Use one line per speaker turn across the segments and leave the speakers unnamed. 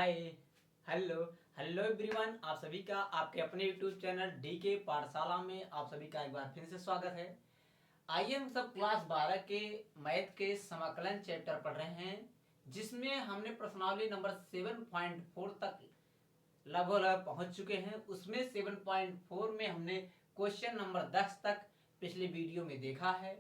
हाय, hello, hello everyone. आप सभी का आपके अपने यूट्यूब चैनल डी के पाठशाला में आप सभी का एक बार फिर से स्वागत है। आइए हम सब क्लास 12 के मैथ के समाकलन चैप्टर पढ़ रहे हैं, जिसमें हमने प्रश्नावली नंबर 7.4 तक लगभग पहुंच चुके हैं। उसमें 7.4 में हमने क्वेश्चन नंबर 10 तक पिछले वीडियो में देखा है।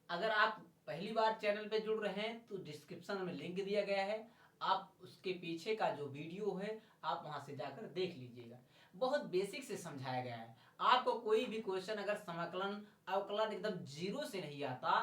अगर आप पहली बार चैनल पे जुड़ रहे हैं तो डिस्क्रिप्शन में लिंक दिया गया है, आप उसके पीछे का जो वीडियो है आप वहां से जाकर देख लीजिएगा। बहुत बेसिक से समझाया गया है। आपको कोई भी क्वेश्चन अगर समाकलन अवकलन एकदम जीरो से नहीं आता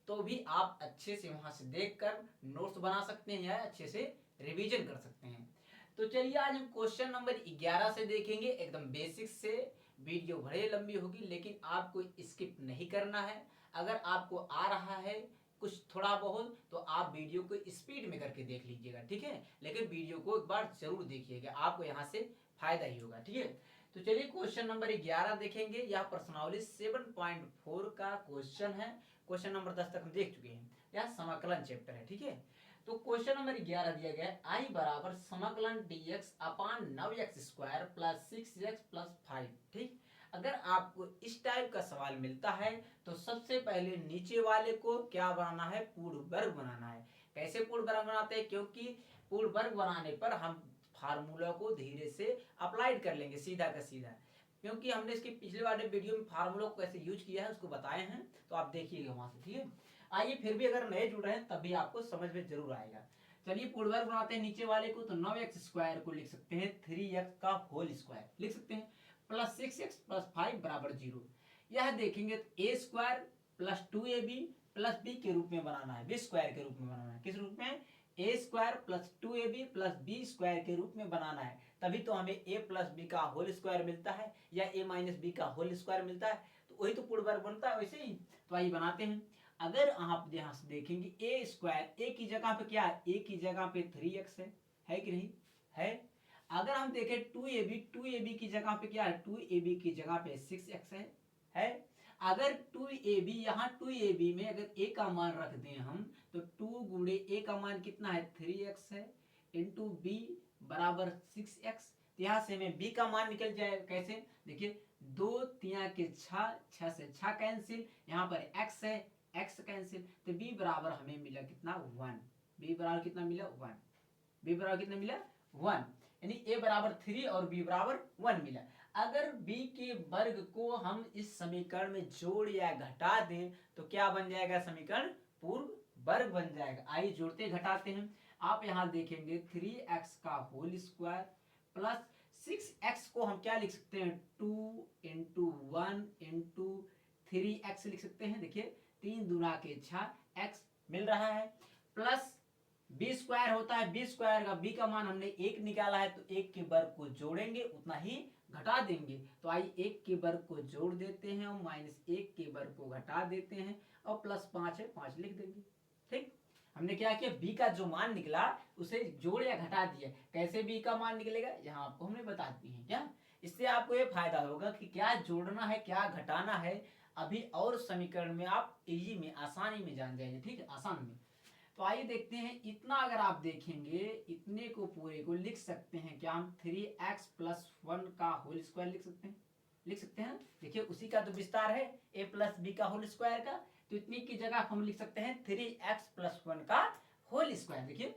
तो भी आप अच्छे से वहां से देखकर नोट्स बना सकते हैं या अच्छे से रिवीजन कर सकते हैं। तो चलिए आज हम क्वेश्चन नंबर 11 से देखेंगे, एकदम बेसिक से। वीडियो भले लंबी होगी लेकिन आपको स्किप नहीं करना है। अगर आपको आ रहा है कुछ थोड़ा बहुत तो आप वीडियो को स्पीड में करके देख लीजिएगा, ठीक है। लेकिन वीडियो को एक बार जरूर देखिएगा, आपको यहाँ से फायदा ही होगा, ठीक है। तो चलिए क्वेश्चन नंबर 11 देखेंगे। यह प्रश्नावली 7.4 का क्वेश्चन है। क्वेश्चन नंबर 10 तक हम देख चुके हैं। यह समाकलन चैप्टर है, ठीक है। तो क्वेश्चन नंबर 11 दिया गया है, आई बराबर समाकलन dx अपान 9x square plus 6x plus 5, ठीक। अगर आपको इस टाइप का सवाल मिलता है तो सबसे पहले नीचे वाले को क्या बनाना है, पूर्ण वर्ग बनाना है। कैसे पूर्ण वर्ग बनाते हैं, क्योंकि पूर्ण वर्ग बनाने पर हम फार्मूला को धीरे से अप्लाइड कर लेंगे सीधा का सीधा, क्योंकि हमने इसके पिछले वाले वीडियो में फार्मूला को कैसे यूज किया है उसको बताए हैं, तो आप देखिएगा वहां से, ठीक है। आइए फिर भी अगर नए जुड़ रहे हैं तब भी आपको समझ में जरूर आएगा। चलिए पूर्ण वर्ग बनाते हैं नीचे वाले को। तो 9x स्क्वायर को लिख सकते हैं 3x का होल स्क्वायर लिख सकते हैं, प्लस 6x प्लस 5 बराबर 0। यह देखेंगे तो a square plus 2ab plus b के रूप में बनाना है, बी स्क्वायर के रूप में बनाना है। किस रूप में, a square plus 2ab plus b square के रूप में बनाना है। तभी तो हमें ए प्लस बी का होल स्क्वायर मिलता है या ए माइनस बी का होल स्क्वायर मिलता है, तो वही तो पूर्ण वर्ग बनता है वैसे ही। तो आइए बनाते हैं। अगर आप यहां से देखेंगे ए स्क्वायर, ए की जगह पे क्या है, ए की जगह पे 3x है कि नहीं है। अगर हम देखें 2ab की जगह पे क्या है, 2ab की जगह पे 6x है। अगर 2ab यहाँ 2ab में अगर a का मान रख दें हम तो 2 गुणे a का मान कितना है 3x है, इंटू b बराबर 6x। यहाँ से हमें b का मान निकल जाएगा। कैसे, देखिए 2 3 के 6, 6 से 6 कैंसिल, यहाँ पर x है, x कैंसिल, तो b बराबर हमें मिला कितना 1। b बराबर कितना मिला 1, b बराबर कितना मिला 1, यानी a बराबर 3 और b बराबर 1 मिला। अगर b के वर्ग को हम इस समीकरण में जोड़ या घटा दें तो क्या बन जाएगा, समीकरण पूर्ण वर्ग बन जाएगा। आइए जोड़ते घटाते हैं। आप यहां देखेंगे 3x का होल स्क्वायर प्लस 6x को हम क्या लिख सकते हैं, 2 इंटू 1 इंटू 3x लिख सकते हैं। देखिए 3 दूना के 6 x मिल रहा है, प्लस बी स्क्वायर होता है, बी स्क्वायर का बी का मान हमने 1 निकाला है तो 1 के वर्ग को जोड़ेंगे उतना ही घटा देंगे। तो आइए 1 के वर्ग को जोड़ देते हैं और माइनस 1 के वर्ग को घटा देते हैं और प्लस 5 है 5 लिख देंगे, ठीक। हमने क्या किया, b का जो मान निकला उसे जोड़ या घटा दिया। कैसे b का मान निकलेगा यहाँ आपको हमने बता दी है क्या। इससे आपको ये फायदा होगा कि क्या जोड़ना है क्या घटाना है, अभी और समीकरण में आप इजी में आसानी में जान जाएंगे, ठीक है, आसान में। तो आइए देखते हैं। इतना अगर आप देखेंगे इतने को पूरे को लिख सकते हैं क्या हम 3x प्लस 1 का होल स्क्वायर लिख सकते हैं, लिख सकते हैं। देखिए उसी का तो विस्तार है a प्लस बी का होल स्क्वायर का, तो इतनी की जगह हम लिख सकते हैं 3x प्लस 1 का होल स्क्वायर। देखिए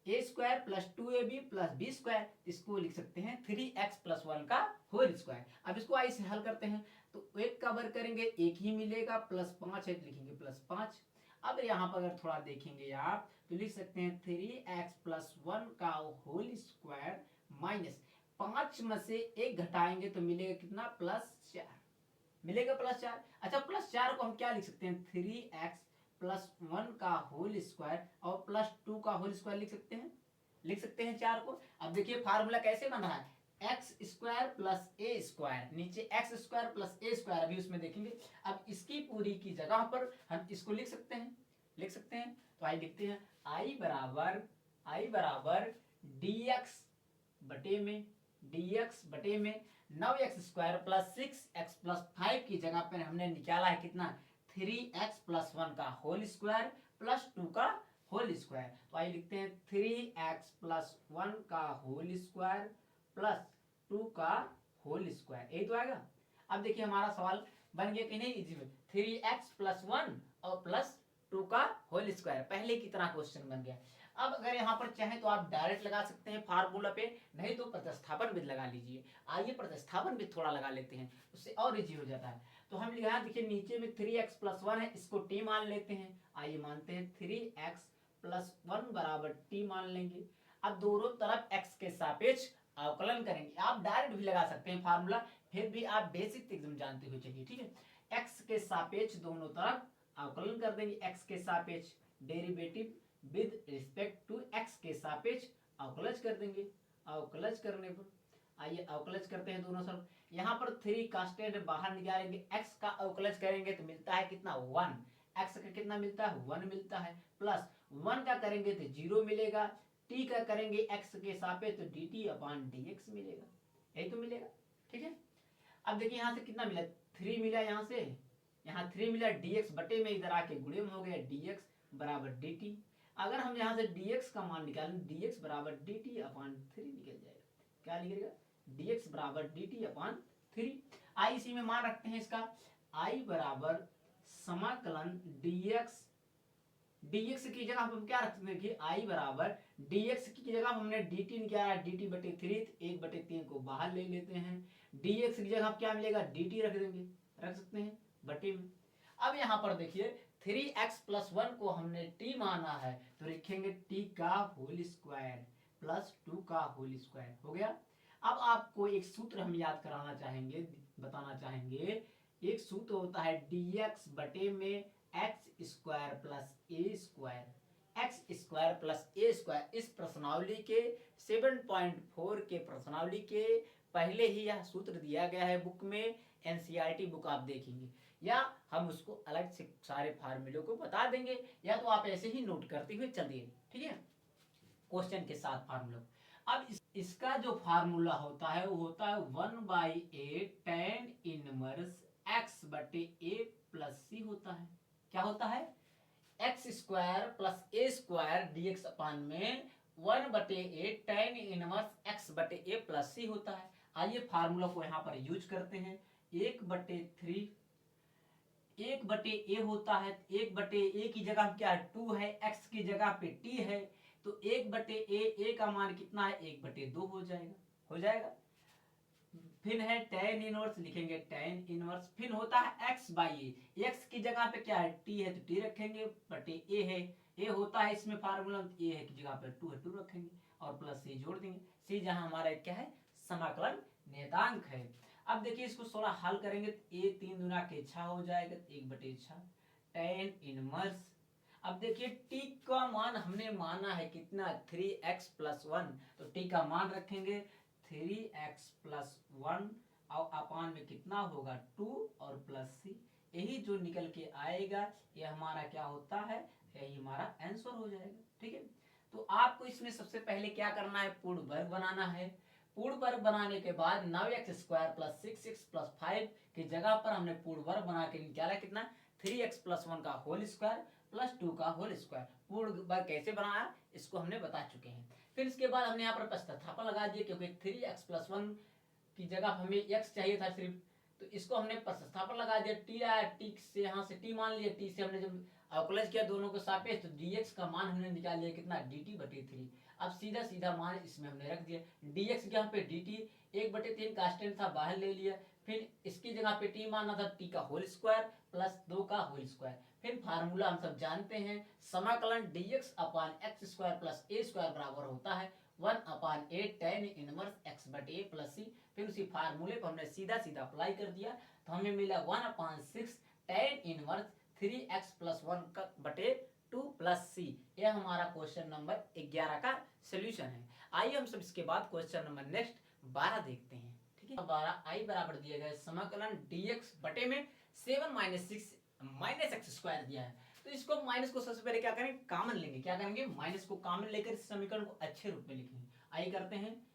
a square plus 2ab plus b square, इसको लिख सकते हैं 3x प्लस 1 का होल स्क्वायर। अब इसको आई से हल करते हैं तो एक का वर्ग करेंगे एक ही मिलेगा, प्लस 5 है लिखेंगे प्लस 5। अब यहाँ पर अगर थोड़ा देखेंगे आप तो लिख सकते हैं 3x प्लस 1 का होल स्क्वायर माइनस 5 में से 1 घटाएंगे तो मिलेगा कितना, प्लस 4 मिलेगा, प्लस 4। अच्छा प्लस 4 को हम क्या लिख सकते हैं, 3x प्लस 1 का होल स्क्वायर और प्लस 2 का होल स्क्वायर लिख सकते हैं, लिख सकते हैं 4 को। अब देखिए फार्मूला कैसे बन रहा है, एक्स स्क्वायर प्लस ए स्क्वायर, नीचे एक्स स्क्वायर प्लस ए स्क्वायर, अभी उसमें देखेंगे। अब इसकी पूरी की जगह पर हम इसको लिख सकते हैं, लिख सकते हैं। तो आई लिखते हैं आई बराबर dx बटे में 9x square plus 6x plus 5 की जगह पर हमने निकाला है कितना 3x प्लस 1 का होल स्क्वायर प्लस 2 का होल स्क्वायर। तो आइए लिखते हैं 3x प्लस 1 का होल स्क्वायर प्लस 2 का होल स्क्वायर, यही तो आएगा। अब देखिए हमारा सवाल बन गया कि नहीं इजी में, 3x प्लस 1 और प्लस 2 का होल स्क्वायर, पहले की तरह क्वेश्चन बन गया। अब अगर यहाँ पर चाहें तो आप डायरेक्ट लगा सकते हैं फार्मूला पे, नहीं तो प्रतिस्थापन विधि लगा लीजिए। आइए प्रतिस्थापन विधि थोड़ा लगा लेते हैं, उससे और इजी हो जाता है। तो हम यहाँ देखिए नीचे में 3x प्लस 1 है, इसको t मान लेते हैं। आइए मानते हैं 3x प्लस 1 बराबर t मान लेंगे। अब दोनों तरफ x के सापेक्ष अवकलन करेंगे। आप डायरेक्ट भी लगा सकते हैं फार्मूला, फिर भी आप बेसिक एकदम जानते हुए चलिए, ठीक है। x के सापेक्ष दोनों तरफ अवकलन कर देंगे, x के सापेक्ष derivative with respect to x के सापेक्ष अवकलज कर देंगे। अवकलज करने पर आइए अवकलज करते हैं दोनों तरफ। यहाँ पर 3 कांस्टेंट बाहर निकालेंगे, x का अवकलज करेंगे तो मिलता है कितना 1, x का कितना मिलता है 1 मिलता है, प्लस 1 का करेंगे तो 0 मिलेगा, t का करेंगे x के सापेक्ष तो dt अपॉन dx मिलेगा, यही तो मिलेगा, ठीक है। अब देखिए यहाँ से कितना मिला 3 मिला, यहाँ 3 मिला, dx बटे में इधर आके गुणे में हो गया, dx बराबर dt। अगर हम यहाँ से dx का मान निकालें, dx बराबर dt अपॉन 3 निकल जाएगा, क्या निकलेगा dx बराबर dt अपॉन 3। आई इसी में मान रखते हैं इसका, i बराबर समाकलन dx की जगह हम क्या रख सकते हैं कि i बराबर dx की जगह हमने dt निकाला, dt बटे 3, 1/3 को बाहर ले लेते हैं, dx की जगह क्या मिलेगा dt रख देंगे, रख सकते हैं बटे में। अब यहाँ पर देखिए 3x प्लस 1 को हमने t माना है, तो लिखेंगे t का होल स्क्वायर प्लस 2 का होल स्क्वायर, हो गया। अब आपको एक सूत्र हम याद कराना चाहेंगे, बताना चाहेंगे। एक सूत्र होता है dx बटे में x square plus a square, x square plus a square. इस प्रश्नावली के 7.4 के प्रश्नावली के पहले ही यह सूत्र दिया गया है बुक में, एनसीईआरटी बुक आप देखेंगे, या हम उसको अलग से सारे फार्मूलों को बता देंगे, या तो आप ऐसे ही नोट करते हुए चलिए, ठीक है, क्वेश्चन के साथ फार्मूला। अब इसका जो फार्मूला होता है वो होता है 1/a tan इनवर्स x बटे a प्लस c होता है। क्या होता है x square plus a square dx अपान में 1/a tan इनवर्स x बटे a प्लस c होता है। आइए फार्मूला को यहाँ पर यूज करते हैं। 1/3 1/a होता है, 1/a की जगह क्या है 2 है, x की जगह पे t है, तो 1/a का मान कितना है 1/2 हो जाएगा, हो जाएगा। फिर है tan इनवर्स, लिखेंगे tan इनवर्स, फिर होता है x/a, x की जगह पे क्या है t है तो t रखेंगे, बटे a है, a होता है इसमें फार्मूला, a है की जगह पे 2 है 2 रखेंगे और प्लस c जोड़ देंगे, c जहां हमारा क्या है समाकलन नियतांक है। अब देखिए इसको थोड़ा हल करेंगे तो a 3 गुना के 6 हो जाएगा, 1/6 tan इनवर्स। अब देखिए t का मान हमने माना है कितना 3x प्लस 1, तो t का मान रखेंगे 3x प्लस 1 और अपान में कितना होगा 2 और प्लस c, यही जो निकल के आएगा ये हमारा क्या होता है, यही हमारा आंसर हो जाएगा, ठीक है। तो आपको इसमें सबसे पहले क्या करना है, पूर्ण वर्ग बनाना है। पूर्ण वर्ग बनाने के बाद 9x square plus 6x plus 5 की जगह पर हमने पूर्ण वर्ग बना के निकाला कितना 3x प्लस 1 का होल स्क्वायर प्लस 2 का होल स्क्वायर। पूर्ण वर्ग कैसे बनाया इसको हमने बता चुके हैं। फिर इसके बाद हमने यहाँ पर प्रतिस्थापन लगा दिया, क्योंकि 3x प्लस 1 की जगह हमें x चाहिए था सिर्फ, तो इसको हमने प्रतिस्थापन लगा दिया, t आया, t से यहाँ से t मान लिया, t से हमने जब अवकलज किया दोनों को सापेक्ष तो dx का मान हमने निकाल लिया कितना dt/3। अब सीधा सीधा मान इसमें हमने रख दिया, dx की यहाँ पे dt 1/3 कांस्टेंट था बाहर ले लिया, फिर इसकी जगह पे t माना था t का होल स्क्वायर प्लस 2 का होल स्क्वायर। फिर फार्मूला हम सब जानते हैं, समाकलन dx upon x square plus a square बराबर होता है 1/8 tan इनवर्स x बटे a प्लस c। फिर उसी फार्मूले पर हमने सीधा सीधा अप्लाई कर दिया तो हमें मिला 1/6 tan इनवर्स 3x प्लस 1 बटे 2 प्लस c। यह हमारा क्वेश्चन नंबर 11 का सोल्यूशन है। आइए हम सब इसके बाद क्वेश्चन नंबर नेक्स्ट 12 देखते हैं, ठीक है। 12 i बराबर दिया गया समाकलन dx बटे में 7 - 6 माइनस एक्स स्क्वायर दिया है, तो इसको माइनस को सबसे पहले क्या करेंगे कॉमन लेंगे, क्या करेंगे माइनस को कॉमन लेकर इस समीकरण को अच्छे रूप में लिखेंगे। आइए करते हैं,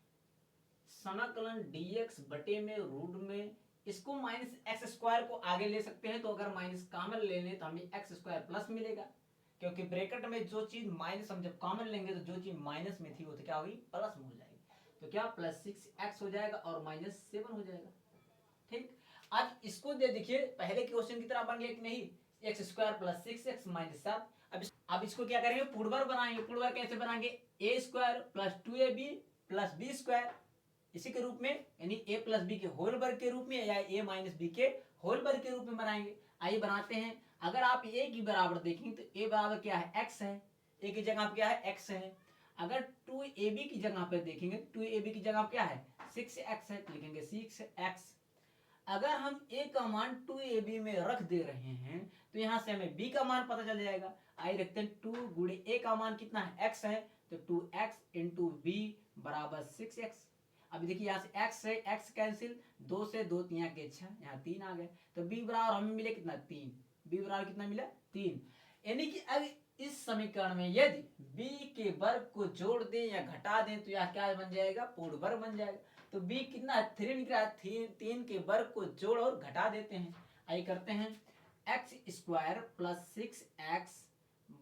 समाकलन dx बटे में रूट में इसको माइनस एक्स स्क्वायर को आगे ले सकते हैं, तो अगर माइनस कॉमन लेने तो हमें एक्स स्क्वायर प्लस मिलेगा, क्योंकि ब्रैकेट में जो चीज माइनस हम जब कॉमन लेंगे तो जो चीज माइनस में थी वो तो क्या होगी, प्लस में हो जाएगी। तो क्या प्लस 6x हो जाएगा और माइनस 7 हो जाएगा। ठीक, अब इसको दे देखिए पहले क्वेश्चन की तरह बन गया कि नहीं, x square plus 6x minus 7। अब इसको क्या करेंगे, पूर्वर बनाएंगे। पूर्वर कैसे बनाएंगे, a square plus 2ab plus b square, इसी के रूप में, यानी a प्लस बी के होल वर्ग के रूप में या a माइनस बी के होल वर्ग के रूप में बनाएंगे। आइए बनाते हैं। अगर आप a की बराबर देखेंगे तो a बराबर क्या है, x है। a की जगह क्या है, x है। अगर 2ab की जगह पर देखेंगे, 2ab की जगह क्या है, 6x है, तो लिखेंगे 6x। अगर हम a का मान 2ab में रख दे रहे हैं तो यहाँ से हमें b का मान पता चल जाएगा। आइए रखते हैं, 2 गुणे a का मान कितना है, x है, तो 2x इंटू b बराबर 6x। अभी देखिए यहाँ से x से x कैंसिल, 2 से 2 3 के 6, यहाँ 3 आ गए, तो b बराबर हमें मिले कितना, 3। b बराबर कितना मिला, 3। यानी कि अब इस समीकरण में यदि b के वर्ग को जोड़ दें या घटा दें तो यह क्या बन जाएगा, पूर्ण वर्ग बन जाएगा। तो b कितना है, 3 निकला है। 3 के वर्ग को जोड़ और घटा देते हैं। आइए करते हैं, x square plus 6x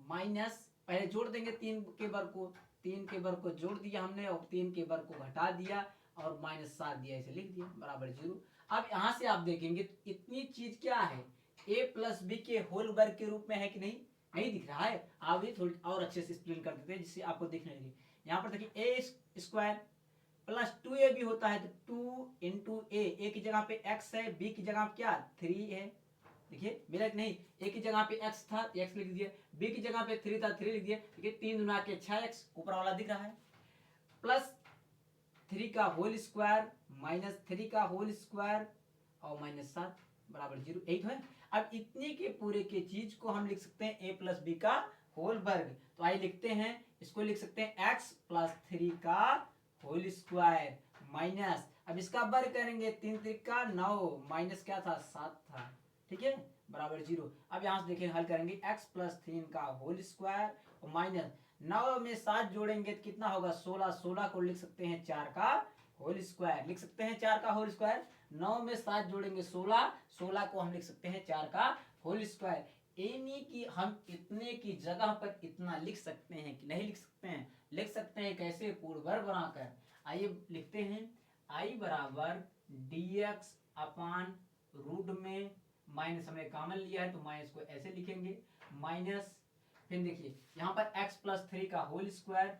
minus, पहले जोड़ देंगे 3 के वर्ग को, 3 के वर्ग को जोड़ दिया हमने और 3 के वर्ग को घटा दिया और माइनस 7 दिया, इसे लिख दिया बराबर 0। अब यहाँ से आप देखेंगे इतनी चीज क्या है, a प्लस बी के होल वर्ग के रूप में है कि नहीं, नहीं दिख रहा है। आप ये थोड़ी और अच्छे से एक्सप्लेन कर देते हैं जिससे आपको दिखने लगे। यहाँ पर देखिए a स्क्वायर प्लस 2ab होता है, तो 2 इंटू ए की जगह पे x है, b की जगह क्या 3 है। देखिए मिला कि नहीं, a की जगह पे x था, x लिख दिया, b की जगह पे 3 था, 3 लिख दिया। देखिए 3 गुना के 6x, ऊपर वाला दिख रहा है, प्लस 3 का होल स्क्वायर माइनस 3 का होल स्क्वायर और माइनस 7 बराबर 0, यही तो है। अब इतने के पूरे के चीज को हम लिख सकते हैं a प्लस बी का होल वर्ग। तो आइए लिखते हैं, इसको लिख सकते हैं x प्लस 3 का होल स्क्वायर माइनस, अब इसका वर्ग करेंगे 3 3 9 माइनस क्या था, 7 था, ठीक है, बराबर 0। अब यहाँ से देखें हल करेंगे, x प्लस 3 का होल स्क्वायर और माइनस 9 में 7 जोड़ेंगे तो कितना होगा, 16। 16 को लिख सकते हैं 4 का होल स्क्वायर, लिख सकते हैं 4 का होल स्क्वायर। 9 में 7 जोड़ेंगे 16, 16 को हम लिख सकते हैं 4 का होल स्क्वायर। यानी कि हम इतने की जगह पर इतना लिख सकते हैं कि नहीं लिख सकते हैं, लिख सकते हैं कैसे, पूर्ण वर्ग बनाकर। आइए लिखते हैं, i बराबर dx अपान रूट में, माइनस हमने कॉमन लिया है तो माइनस को ऐसे लिखेंगे, माइनस फिर देखिए यहाँ पर x प्लस 3 का होल स्क्वायर,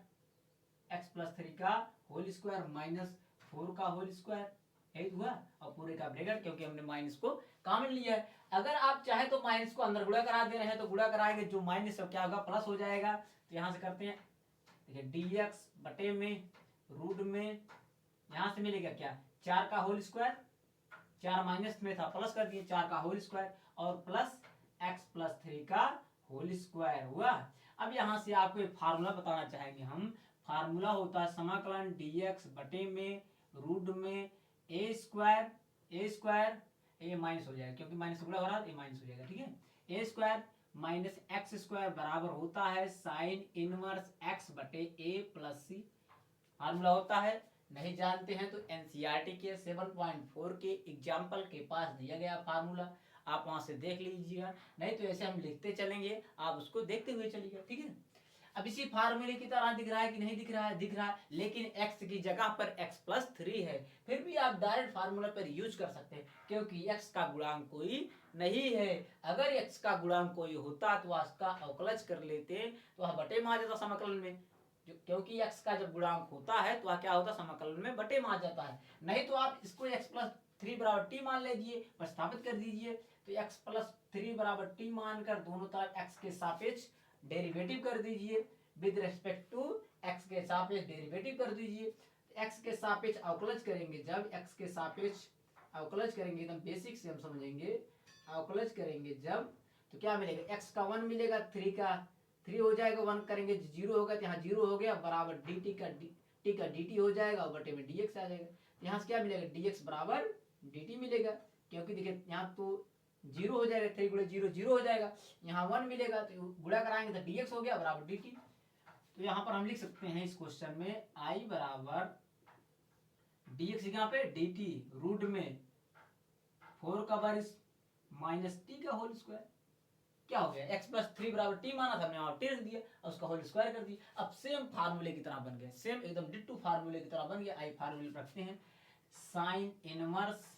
x प्लस 3 का होल स्क्वायर माइनस 4 का होल स्क्वायर, यही हुआ, और पूरे का ब्रैकेट, क्योंकि हमने माइनस को कॉमन लिया है। अगर आप चाहे तो माइनस को अंदर गुणा करा दे रहे हैं तो गुणा कराएंगे, जो माइनस है क्या होगा, प्लस हो जाएगा। तो यहाँ से करते हैं, देखिए dx बटे में रूट में, यहाँ से मिलेगा क्या, 4 का होल स्क्वायर, 4 माइनस में था प्लस कर दिए, 4 का होल स्क्वायर और प्लस x प्लस 3 का होल स्क्वायर हुआ। अब यहाँ से आपको एक फार्मूला बताना चाहेंगे हम। फार्मूला होता है समाकलन dx बटे में रूट में a स्क्वायर, ए माइनस हो जाएगा क्योंकि माइनस गुणा हो रहा है, ए माइनस हो जाएगा, ठीक है। ए स्क्वायर माइनस एक्स स्क्वायर बराबर होता है साइन इनवर्स x बटे a प्लस सी। फार्मूला होता है, नहीं जानते हैं तो एनसीईआरटी के 7.4 के एग्जाम्पल के पास दिया गया फार्मूला, आप वहां से देख लीजिएगा, नहीं तो ऐसे हम लिखते चलेंगे, आप उसको देखते हुए चलिएगा, ठीक है। अब इसी फार्मूले की तरह दिख रहा है कि नहीं दिख रहा है, दिख रहा है, लेकिन x की जगह पर x प्लस 3 है, फिर भी आप डायरेक्ट फार्मूला पर यूज कर सकते हैं क्योंकि x का गुणांक कोई नहीं है। अगर x का गुणांक कोई होता तो उसका अवकलज कर लेते तो वह बटे में आ जाता समाकलन में, क्योंकि x का जब गुणांक होता है तो क्या होता है, समाकलन में बटे में आ जाता है। नहीं तो आप इसको x प्लस 3 बराबर t मान लीजिए, प्रतिस्थापित कर दीजिए, तो x प्लस 3 बराबर t मानकर दोनों तरफ x के सापेक्ष डेरिवेटिव कर दीजिए, विद रेस्पेक्ट टू x के सापेक्ष डेरिवेटिव कर दीजिए। x के सापेक्ष अवकलज करेंगे, जब x के सापेक्ष अवकलज करेंगे, एकदम बेसिक से हम समझेंगे, अवकलज करेंगे जब, तो क्या मिलेगा, x का 1 मिलेगा, 3 का 3 हो जाएगा, 1 करेंगे 0 होगा, तो यहाँ 0 हो गया, बराबर dt का dt हो जाएगा और बटे में dx आ जाएगा। तो यहाँ से क्या मिलेगा, dx बराबर dt मिलेगा, क्योंकि देखिए यहाँ तो 0 हो जाएगा, 3 गुणे 0 0 हो जाएगा, यहाँ 1 मिलेगा तो गुणा कराएंगे तो dx हो गया बराबर dt। तो यहाँ पर हम लिख सकते हैं इस क्वेश्चन में i बराबर dx यहाँ पे dt रूट में 4 का वर्ग माइनस t का होल स्क्वायर। क्या हो गया, x प्लस 3 बराबर t माना था, हमने वहां t रख दिया और उसका होल स्क्वायर कर दिया। अब सेम फार्मूले की तरह बन गया, सेम एकदम डिट्टू फार्मूले की तरह बन गया। आई फार्मूले रखते हैं, साइन इनवर्स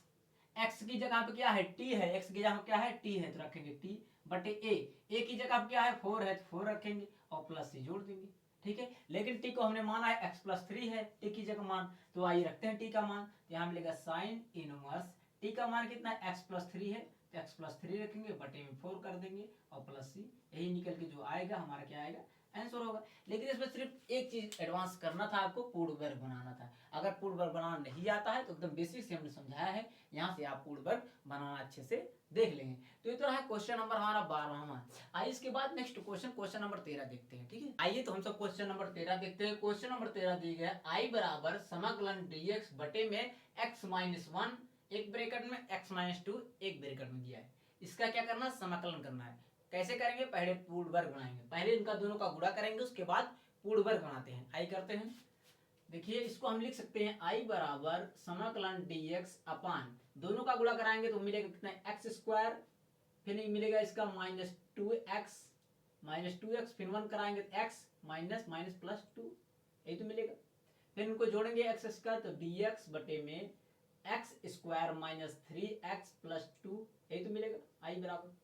x की जगह पे क्या है t है, x की जगह पे क्या है t है, तो रखेंगे t बटे a की जगह पे क्या है 4 है, तो 4 रखेंगे और प्लस से जोड़ देंगे, ठीक है। लेकिन t को हमने माना है x प्लस 3 है, t की जगह मान, तो आइए रखते हैं t का मान, यहाँ मिलेगा साइन इनवर्स t का मान कितना है, x प्लस 3 है, तो x प्लस 3 रखेंगे बटे में 4 कर देंगे और प्लस सी, यही निकल के जो आएगा हमारा क्या आएगा, आंसर होगा। लेकिन इसमें सिर्फ एक चीज एडवांस करना था, आपको पूर्ण वर्ग बनाना था। अगर पूर्ण वर्ग बनाना नहीं आता है तो एकदम बेसिक से हमने समझाया है, यहाँ से आप पूर्ण वर्ग बनाना अच्छे से देख लेंगे। तो ये तो रहा क्वेश्चन नंबर हमारा 12वां। आइए इसके बाद नेक्स्ट क्वेश्चन नंबर 13 देखते हैं, ठीक है। आइए तो हम सब क्वेश्चन नंबर 13 देखते हैं। क्वेश्चन नंबर 13 दिया गया आई बराबर समाकलन dx बटे में x माइनस 1 एक ब्रैकेट में x माइनस 2 एक ब्रैकेट में दिया है। इसका क्या करना है, समाकलन करना है। कैसे करेंगे, पहले पूर्ण वर्ग बनाएंगे, पहले इनका दोनों का गुणा करेंगे, उसके बाद पूर्ण वर्ग बनाते हैं। आई करते हैं, देखिए इसको हम लिख सकते हैं आई बराबर समाकलन dx अपान, दोनों का गुणा कराएंगे तो मिलेगा कितना एक्स स्क्वायर, फिर मिलेगा इसका माइनस 2x फिर 1 कराएंगे तो एक्स माइनस माइनस प्लस 2, यही तो मिलेगा। फिर इनको जोड़ेंगे एक्स स्क्वायर, तो dx बटे में x square minus 3x plus 2, यही तो मिलेगा। आई बराबर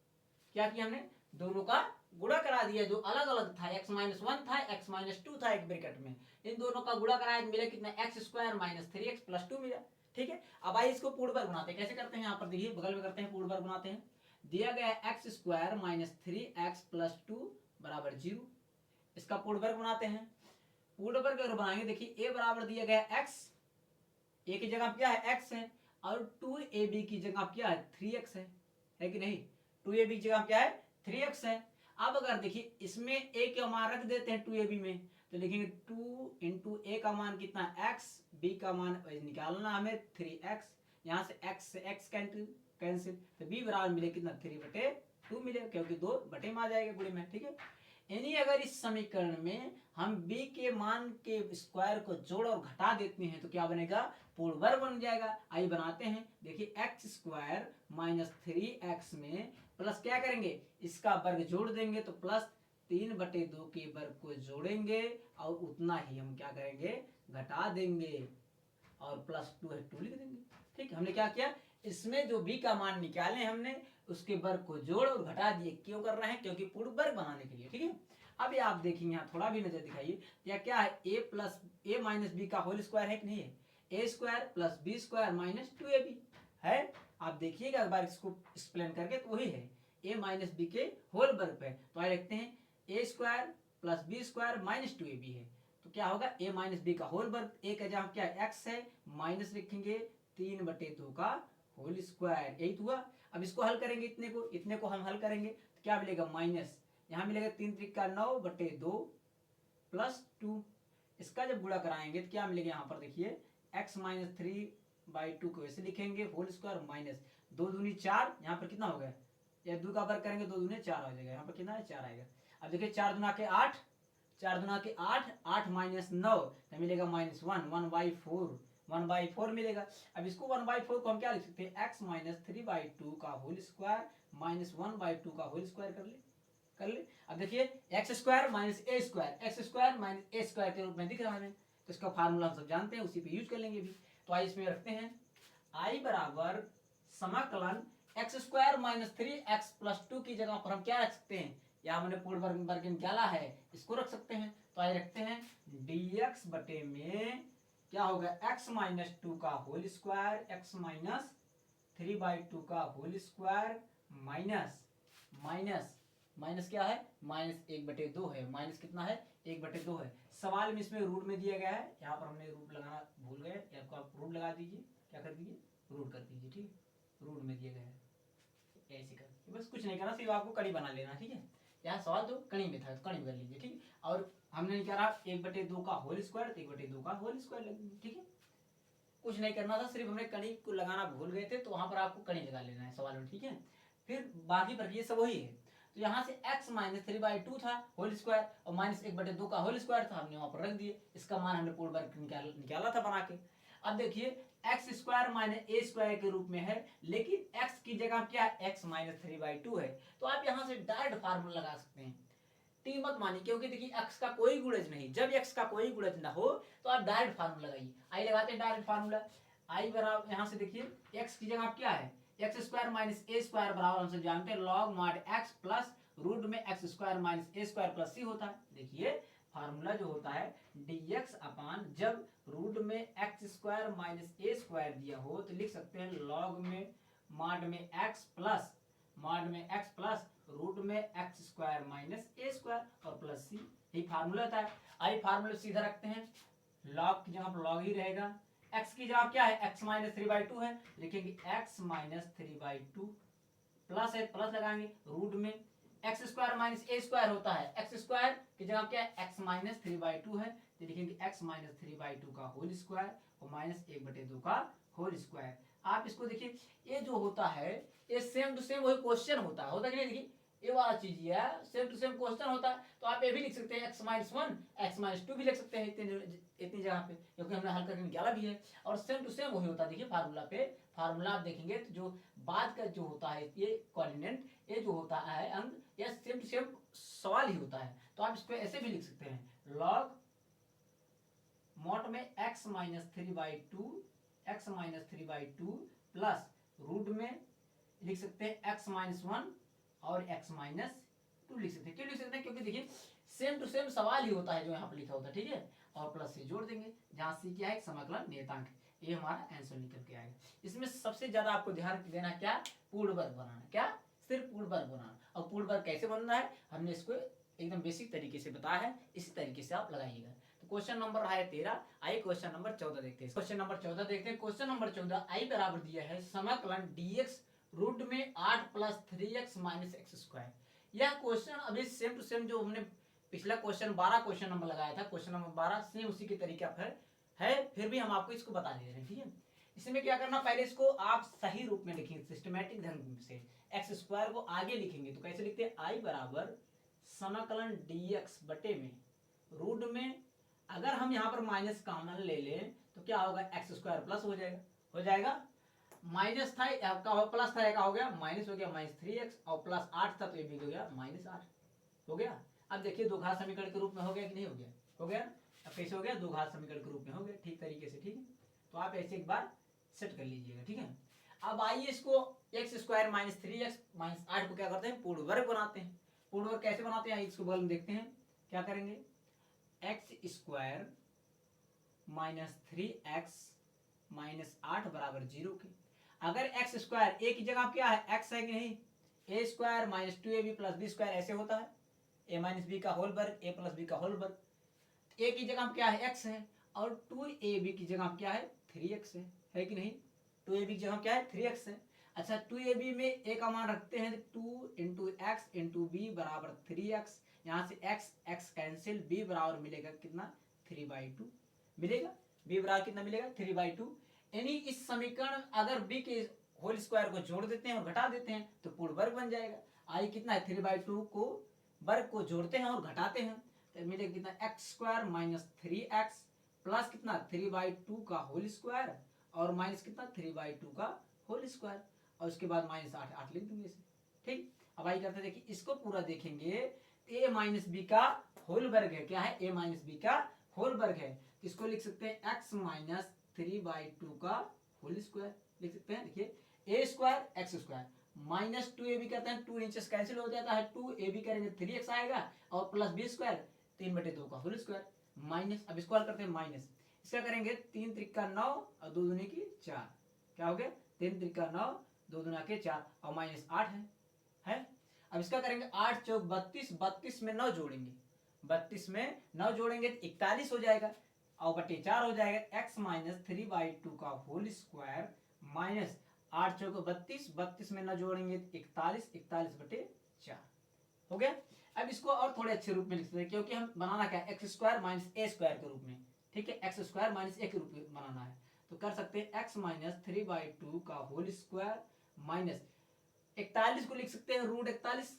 क्या किया हमने, दोनों का गुणा करा दिया, जो अलग अलग था x माइनस 1 था, x माइनस 2 था एक ब्रैकेट में, इन दोनों का गुणा कराया तो मिला कितना x square minus 3x plus 2 मिला, ठीक है। अब आइए इसको पूर्ण वर्ग बनाते हैं। कैसे करते हैं, यहाँ पर देखिए बगल में करते हैं, पूर्ण वर्ग बनाते हैं। दिया गया है x square minus 3x plus 2 बराबर 0, इसका पूर्ण वर्ग बनाते हैं। पूर्ण वर्ग अगर बनाएंगे, देखिए a बराबर दिया गया x, a की जगह क्या है x है, और 2ab की जगह क्या है 3x है कि नहीं, 2ab की जगह क्या है 3x है। अब अगर देखिए इसमें a का मान रख देते हैं 2ab में, तो लिखेंगे 2 इंटू a का मान कितना x, b का मान निकालना हमें 3x, यहाँ से x कैंसिल, तो b बराबर मिले कितना 3/2 मिले, क्योंकि 2 बटे में आ जाएगा गुणे में, ठीक है। यानी अगर इस समीकरण में हम b के मान के स्क्वायर को जोड़ और घटा देते हैं तो क्या बनेगा, पूर्ण वर्ग बन जाएगा। आइए बनाते हैं, देखिए एक्स स्क्वायर माइनस 3x में प्लस क्या करेंगे, इसका वर्ग जोड़ देंगे तो प्लस 3/2 के वर्ग को जोड़ेंगे और उतना ही हम क्या करेंगे, घटा देंगे, और प्लस 2 है 2 लिख देंगे, ठीक। हमने क्या किया, इसमें जो b का मान निकाले हमने उसके वर्ग को जोड़ और घटा दिए, क्यों कर रहे हैं, क्योंकि पूर्ण वर्ग बनाने के लिए, ठीक है। अब ये आप देखेंगे, यहाँ थोड़ा भी नजर दिखाइए, या क्या है a माइनस बी का होल स्क्वायर है कि नहीं है, a square plus b square minus 2ab है। आप देखिएगा एक बार इसको एक्सप्लेन करके, तो वही है a माइनस बी के होल वर्ग पे, तो आइए लिखते हैं a square plus b square minus 2ab है, तो क्या होगा a माइनस बी का होल वर्ग, a का जहाँ क्या है x है, माइनस लिखेंगे 3/2 का होल स्क्वायर, यही तो हुआ। अब इसको हल करेंगे, इतने को हम हल करेंगे तो क्या मिलेगा, माइनस, यहाँ मिलेगा 3 त्रिका 9/2 प्लस 2, इसका जब गुणा कराएंगे तो क्या मिलेगा, यहाँ पर देखिए x माइनस 3/2 को वैसे लिखेंगे होल स्क्वायर माइनस 2 दूनी 4, यहाँ पर कितना हो गया, या 2 का वर्ग करेंगे 2 दूनी 4 हो जाएगा, यहाँ पर कितना है 4 आएगा। अब देखिए 4 दूना के 8, 4 दूना के 8, 8 माइनस 9 तो मिलेगा माइनस 1/4, 1/4 मिलेगा। अब इसको 1/4 को हम क्या लिख सकते हैं, x माइनस 3/2 का होल स्क्वायर माइनस 1/2 का होल स्क्वायर कर ले। अब देखिए x square minus a square, x square minus a square के रूप में दिख रहा है हमें, तो इसका फार्मूला हम सब जानते हैं, उसी पे यूज कर लेंगे भी। तो आइए इसमें रखते हैं, आई बराबर समाकलन x square minus 3x plus 2 की जगह पर हम क्या रख सकते हैं, यहाँ हमने पूर्ण वर्ग निकाला है, इसको रख सकते हैं। तो आइए रखते हैं dx बटे में क्या होगा, x माइनस 2 का होल स्क्वायर, x माइनस 3/2 का whole square minus minus minus क्या है, माइनस 1/2 है, माइनस कितना है 1/2 है। सवाल में इसमें रूट में दिया गया है, यहाँ पर हमने रूट लगाना भूल गए, आपको आप रूट लगा दीजिए, क्या कर दीजिए, रूट कर दीजिए, ठीक है, रूट में दिया गया है, ऐसे कर दीजिए, बस कुछ नहीं करना, सिर्फ आपको कड़ी बना लेना, ठीक है। यहाँ सवाल तो कड़ी में था, तो कड़ी कर लीजिए, ठीक। और हमने क्या रहा 1/2 का होल स्क्वायर, 1/2 का होल स्क्वायर लग दीजिए, ठीक है। कुछ नहीं करना था, सिर्फ हमने कड़ी को लगाना भूल गए थे, तो वहां पर आपको कड़ी लगा लेना है सवाल में, ठीक है। फिर बाकी प्रक्रिया सब वही है। तो यहाँ से x माइनस 3/2 था होल स्क्वायर और माइनस 1/2 का होल स्क्वायर था, हमने वहां पर रख दिए, इसका मान हमने पूर्ण वर्ग निकाला था बना के। अब देखिए x square minus a square के रूप में है, लेकिन एक्स की जगह क्या है, एक्स माइनस 3/2 है। तो आप यहाँ से डायरेक्ट फार्मूला लगा सकते हैं, टी मत मानिए, क्योंकि देखिए एक्स का कोई गुणज नहीं, जब एक्स का कोई गुणज ना हो तो आप डायरेक्ट फार्मूला लगाइए। आई लगाते हैं डायरेक्ट फार्मूला। आई बराबर यहाँ से देखिए एक्स की जगह क्या है, x square minus a square बराबर हमसे जानते हैं log mod x plus root में x square minus a square plus c होता है। देखिए फार्मूला जो होता है dx अपान, जब रूट में x square minus a square दिया हो तो लिख सकते हैं लॉग में मॉड में एक्स प्लस रूट में x square minus a square और प्लस सी, यही फार्मूला होता है। आई फार्मूला सीधा रखते हैं, लॉग की जगह पर लॉग ही रहेगा, एक्स की जगह क्या है, एक्स माइनस 3/2 है, लिखेंगे एक्स माइनस 3/2 प्लस है, प्लस लगाएंगे रूट में x square minus a square होता है, एक्स स्क्वायर की जगह क्या है, एक्स माइनस 3/2 है, तो लिखेंगे एक्स माइनस 3/2 का होल स्क्वायर और माइनस 1/2 का होल स्क्वायर। आप इसको देखिए, ये जो होता है ये सेम टू सेम वही क्वेश्चन होता कि नहीं। देखिए ये वाला चीज ये है, सेम टू सेम क्वेश्चन होता है, तो आप ये भी लिख सकते हैं एक्स माइनस 1 एक्स माइनस 2 भी लिख सकते हैं इतनी जगह पे, क्योंकि हमने हल करके निकाला भी है और सेम टू सेम वही होता है। देखिए फार्मूला पे, फार्मूला आप देखेंगे तो जो बाद का जो होता है ये कोऑर्डिनेट, ये जो होता है अंक, ये सेम टू सेम सवाल ही होता है। तो आप इसको ऐसे भी लिख सकते हैं लॉग मॉड में एक्स माइनस 3/2 प्लस रूट में लिख सकते हैं एक्स माइनस 1 और एक्स माइनस 2 लिख सकते हैं। क्यों लिख सकते हैं, क्योंकि देखिए सेम टू सेम सवाल ही होता है जो यहाँ पर लिखा होता है, ठीक है। और प्लस से जोड़ देंगे, जहां सी क्या है, समाकलन नियतांक, ये हमारा आंसर निकल के आएगा। इसमें सबसे ज्यादा आपको ध्यान देना क्या, पूर्ण वर्ग बनाना, क्या सिर्फ पूर्ण वर्ग बनाना। और पूर्ण वर्ग कैसे बनना है हमने इसको एकदम बेसिक तरीके से बताया है, इसी तरीके से आप लगाइएगा। तो क्वेश्चन नंबर है 13, आइए क्वेश्चन नंबर 14 देखते हैं। क्वेश्चन नंबर 14 देखते हैं। क्वेश्चन नंबर 14 आई बराबर दिया है समाकलन dx रूट में 8 plus 3x minus x square. यह क्वेश्चन अभी सेम टू सेम जो हमने पिछला क्वेश्चन 12 क्वेश्चन नंबर लगाया था, क्वेश्चन नंबर 12 सेम उसी के तरीके पर है, फिर भी हम आपको इसको बता दे रहे हैं, ठीक है। इसमें क्या करना, पहले इसको आप सही रूप में लिखेंगे सिस्टमेटिक ढंग से, एक्स स्क्वायर को आगे लिखेंगे तो कैसे लिखते हैं, आई बराबर समाकलन dx बटे में रूट में, अगर हम यहाँ पर माइनस कॉमन ले लें तो क्या होगा, एक्स स्क्वायर प्लस हो जाएगा, माइनस था आपका प्लस था, का हो गया माइनस हो गया, माइनस 3x और प्लस 8 था तो ये भी हो गया माइनस 8 हो गया। अब देखिए दो घात समीकरण के रूप में हो गया कि नहीं हो गया, हो गया। अब कैसे हो गया, दो घात समीकरण के रूप में हो गया, ठीक तरीके से, ठीक है। तो आप ऐसे एक बार सेट कर लीजिएगा, ठीक है। अब आइए इसको x square minus 3x minus 8 को क्या करते हैं, पूर्ण वर्ग बनाते हैं। पूर्ण वर्ग कैसे बनाते हैं, इसको बगल में देखते हैं। क्या करेंगे, x square minus 3x minus 8 बराबर 0 के, अगर एक्स स्क्वायर ए की जगह क्या है, एक्स है कि नहीं, a square minus 2ab plus b square ऐसे होता है, ए माइनस बी का होल वर्ग ए प्लस बी का होल वर्ग। ए की जगह क्या है, एक्स है, और 2ab की जगह क्या है, 3x है कि नहीं, 2ab की जगह क्या है, 3x है। अच्छा 2ab में ए का मान रखते हैं 2 इंटू एक्स इंटू बी बराबर 3x, यहाँ से x कैंसिल, b बराबर मिलेगा कितना, 3/2 मिलेगा, b बराबर कितना मिलेगा, 3/2। यानी इस समीकरण अगर b के होल स्क्वायर को जोड़ देते हैं और घटा देते हैं तो पूर्ण वर्ग बन जाएगा। आई कितना है, 3/2 को वर्ग को जोड़ते हैं और घटाते हैं तो मिलेगा कितना, x square minus 3x plus कितना 3/2 का होल स्क्वायर और माइनस कितना 3/2 का होल स्क्वायर, और उसके बाद माइनस 8 लिख देंगे इसे, ठीक। अब आई करते देखिए, इसको पूरा देखेंगे, ए माइनस बी का होल वर्ग है, क्या है, ए माइनस बी का होल वर्ग है, इसको लिख सकते हैं एक्स माइनस 3/2 का होल स्क्वायर लिख सकते हैं। देखिए a square x square minus 2ab करते हैं, 2 इंचेस कैंसिल हो जाता है, 2ab करेंगे 3x आएगा और प्लस बी स्क्वायर 3/2 का होल स्क्वायर माइनस, अब इसको हल करते हैं माइनस, इसका करेंगे 3 त्रिका 9 और 2 दूनी की 4, क्या हो गया 3 त्रिका 9 2 दूना के 4 और माइनस 8 है। अब इसका करेंगे 8 चौक 32, 32 में 9 जोड़ेंगे, 32 में 9 जोड़ेंगे तो 41 हो जाएगा और बटे 4 हो जाएगा, x माइनस 3/2 का होल स्क्वायर माइनस 8 चौक 32, 32 में 9 जोड़ेंगे 41, 41 बटे 4 हो गया। अब इसको और थोड़े अच्छे रूप में लिख सकते हैं, क्योंकि हम बनाना क्या है, x square minus a square के रूप में, ठीक है, एक्स स्क्वायर माइनस ए के रूप में बनाना है, तो कर सकते हैं एक्स माइनस 3/2 का होल स्क्वायर माइनस 41 को लिख सकते हैं रूट 41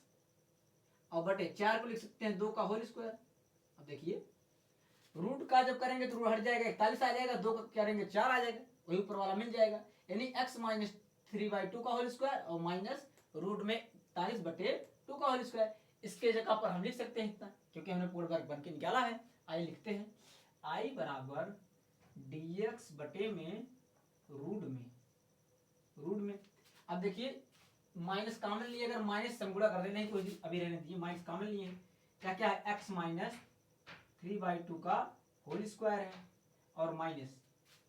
और बटे 4 को लिख सकते हैं 2 का होल स्क्वायर। अब देखिए रूट का जब करेंगे तो रूट हट जाएगा, 41 आ जाएगा, 2 का करेंगे 4 आ जाएगा, वही ऊपर वाला मिल जाएगा, यानी x माइनस 3/2 का होल स्क्वायर और माइनस रूट में 41/2 का होल स्क्वायर। इसके जगह पर हम लिख सकते हैं इतना, क्योंकि हमने पूर्ण वर्ग बन के निकाला है। आई लिखते हैं, आई बराबर dx बटे में रूट में। अब देखिए माइनस कॉमन लिए, अगर माइनस से हम गुणा कर देते हैं कोई अभी रहने दीजिए, माइनस कॉमन लिए क्या क्या है, x माइनस 3/2 का होल स्क्वायर है और माइनस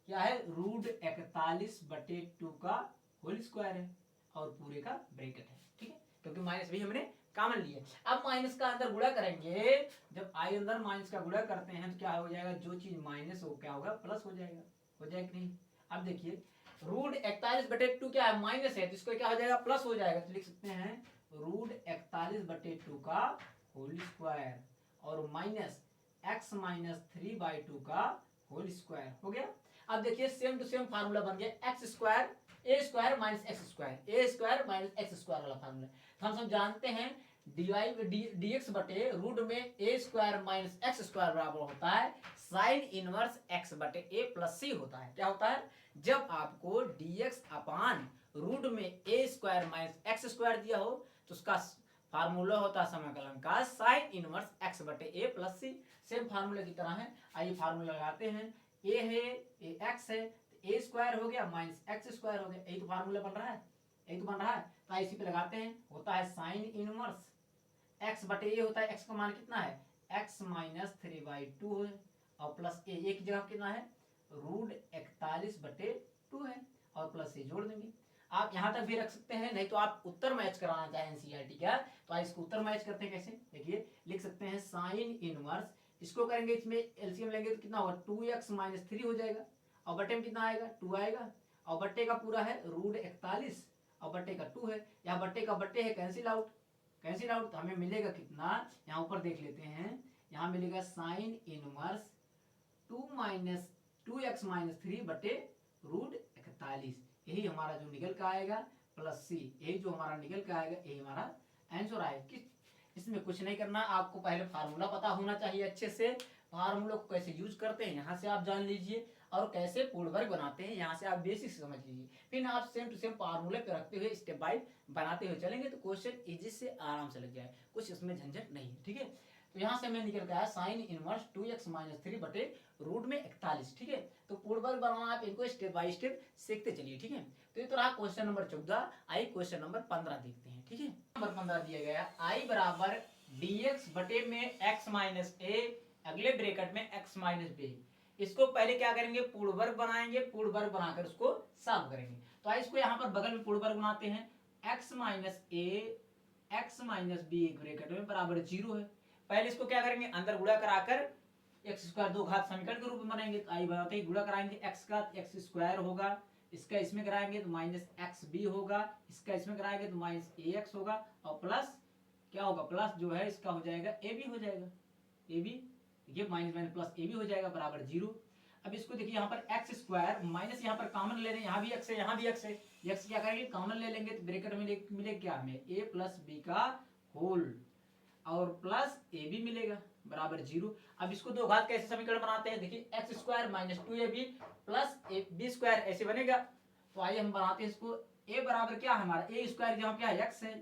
क्या है रूट 41/2 का होल स्क्वायर है और पूरे का ब्रैकेट है, ठीक है, क्योंकि माइनस भी हमने कॉमन लिए। अब माइनस का अंदर गुणा करेंगे, जब आई अंदर माइनस का गुणा करते हैं तो क्या हो जाएगा, जो चीज माइनस हो क्या होगा प्लस हो जाएगा, हो जाएगा कि नहीं। अब देखिए रूट 41/2 क्या है, माइनस है, तो इसको क्या हो जाएगा प्लस हो जाएगा, तो लिख सकते हैं रूट 41/2 का होल स्क्वायर और माइनस x माइनस 3/2 का होल स्क्वायर हो गया। अब देखिए सेम टू सेम फार्मूला बन गया, एक्स स्क्वायर ए स्क्वायर माइनस एक्स स्क्वायर, ए स्क्वायर माइनस एक्स स्क्वायर वाला फार्मूला। तो हम सब जानते हैं dx बटे रूट में a square minus x square बराबर होता है साइन इनवर्स x बटे ए प्लस सी होता है। क्या होता है, जब आपको dx अपान रूट में a square minus x square दिया हो तो उसका फार्मूला होता है समाकलन का साइन इनवर्स x बटे ए प्लस सी। सेम फार्मूले की तरह है, आइए फार्मूला लगाते हैं, ए है ए एक्स है, ए स्क्वायर हो गया माइनस एक्स स्क्वायर हो गया, यही तो फार्मूला बन रहा है, यही तो बन रहा है। तो इसी पे लगाते हैं, होता है साइन इनवर्स x बटे ए होता है, x का मान कितना है x माइनस 3/2 है और प्लस ए, एक जगह कितना है रूट 41/2 है और प्लस ए जोड़ देंगे। आप यहाँ तक भी रख सकते हैं, नहीं तो आप उत्तर मैच कराना चाहें एनसीईआरटी का तो आप इसको उत्तर मैच करते हैं कैसे, देखिए लिख सकते हैं साइन इनवर्स, इसको करेंगे इसमें एलसीएम लेंगे तो कितना होगा 2x माइनस 3 हो जाएगा और बटे में कितना आएगा 2 आएगा और बट्टे का पूरा है रूट 41 और बट्टे का 2 है, यहाँ बट्टे का बट्टे है कैंसिल आउट, कैंसिल आउट तो हमें मिलेगा कितना, यहाँ ऊपर देख लेते हैं, यहाँ मिलेगा साइन इनवर्स 2x माइनस 3 बटे रूट 41, यही हमारा जो निकल का आएगा प्लस सी, यही जो हमारा निकल का आएगा यही हमारा आंसर आएगा। किस इसमें कुछ नहीं करना, आपको पहले फार्मूला पता होना चाहिए अच्छे से, फार्मूला को कैसे यूज करते हैं यहाँ से आप जान लीजिए और कैसे पूर्ण वर्ग बनाते हैं यहाँ से आप बेसिक समझ लीजिए, फिर आप सेम टू सेम फार्मूले पे रखते हुए स्टेप बाय बनाते हुए चलेंगे तो क्वेश्चन इजी से आराम से लग जाए, कुछ इसमें झंझट नहीं है, ठीक है। तो यहाँ से मैं निकल के आया साइन इनवर्स 2x माइनस 3 बटे रूट में 41, ठीक है। तो पूर्ण वर्ग बनाना आप इनको स्टेप बाय स्टेप सीखते चलिए, ठीक है। तो ये तो रहा क्वेश्चन नंबर 14, आई क्वेश्चन नंबर 15 देखते हैं, ठीक है। नंबर 15 दिया गया आई बराबर dx बटे में x माइनस ए, अगले ब्रैकेट में x माइनस बी। इसको पहले क्या करेंगे पूर्ण वर्ग बनाएंगे, पूर्ण वर्ग बनाकर उसको सॉल्व करेंगे। तो इसको यहाँ पर बगल में पूर्ण वर्ग बनाते हैं, x माइनस ए x माइनस बी ब्रैकेट में बराबर 0 है। पहले इसको क्या करेंगे अंदर गुणा कराकर एक्स स्क्वायर दो घात समीकरण के रूप में बनाएंगे, तो आई बनाते ही गुणा कराएंगे, x का x स्क्वायर होगा, इसका इसमें कराएंगे तो माइनस एक्स बी होगा, इसका इसमें कराएंगे तो माइनस ए एक्स होगा और प्लस क्या होगा प्लस जो है इसका हो जाएगा ए बी हो जाएगा, ए बी देखिए minus minus plus a b हो जाएगा बराबर 0। अब इसको देखिए यहाँ पर एक्स स्क्वायर माइनस यहाँ पर कॉमन ले रहे हैं, यहाँ भी एक्स है यहाँ भी एक्स है, एक्स क्या करेंगे कॉमन ले लेंगे तो ब्रैकेट में मिलेगा क्या हमें ए प्लस बी का होल और प्लस ए बी मिलेगा बराबर 0। अब इसको दो घात कैसे समीकरण बनाते हैं, देखिए x square minus 2ab plus b square ऐसे बनेगा। तो आइए हम बनाते हैं इसको, ए बराबर क्या है हमारा ए स्क्वायर की जगह क्या है एक्स है,